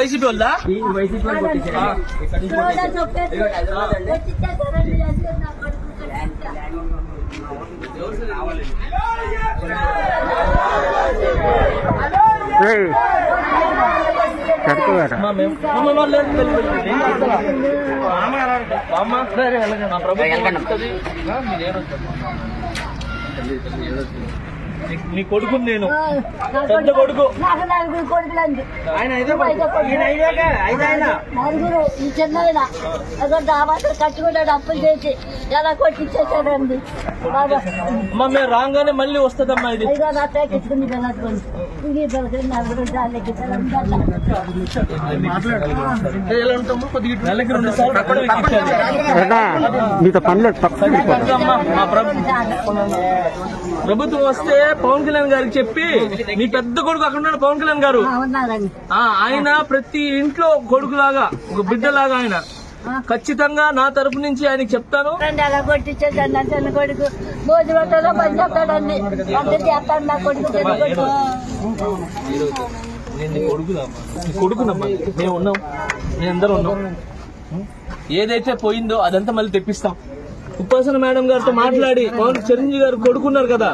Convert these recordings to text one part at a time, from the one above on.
YCP వాళ్ళ నీ కొడుకు నేను పెద్ద కొడుకు కట్టుకుంటాడు అప్పులు చేసి ఎలా కొట్టించేసాడండి. అమ్మా మేము రాగానే మళ్ళీ వస్తుందమ్మా ఇది. ప్రభుత్వం వస్తే పవన్ కళ్యాణ్ గారికి చెప్పి నీ పెద్ద కొడుకు అక్కడ ఉన్నాడు పవన్ కళ్యాణ్ గారు, ఆయన ప్రతి ఇంట్లో కొడుకులాగా ఒక బిడ్డలాగా ఆయన ఖచ్చితంగా నా తరపు నుంచి ఆయనకి చెప్తాను. అలా కొట్టించేసాడు చిన్న కొడుకు భోజనంలో పని చేస్తాడండి. అంటే చేస్తాడు నా కొడుకు చిన్న కొడుకు. కొడుకునమ్మా మేము ఉన్నాం, మేమందరం ఉన్నాం. ఏదైతే పోయిందో అదంతా మళ్ళీ తెప్పిస్తాం. ఉపాసన మేడం గారితో మాట్లాడి చిరంజీవి గారు కొడుకున్నారు కదా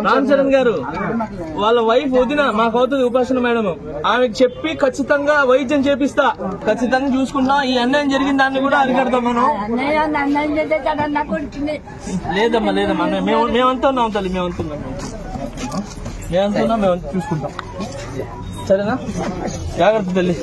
రామ్ చరణ్ గారు, వాళ్ళ వైఫ్ వదిన మాకు అవుతుంది ఉపాసన మేడం, ఆమెకు చెప్పి ఖచ్చితంగా వైద్యం చేపిస్తా, ఖచ్చితంగా చూసుకుంటాం. ఈ అన్యాయం జరిగిన దాన్ని కూడా అరికడతాం మనం. లేదమ్మా లేదమ్మా మేమంతా ఉన్నాం తల్లి, మేమంతా మేము చూసుకుంటాం. సరేనా? జాగ్రత్త తల్లి.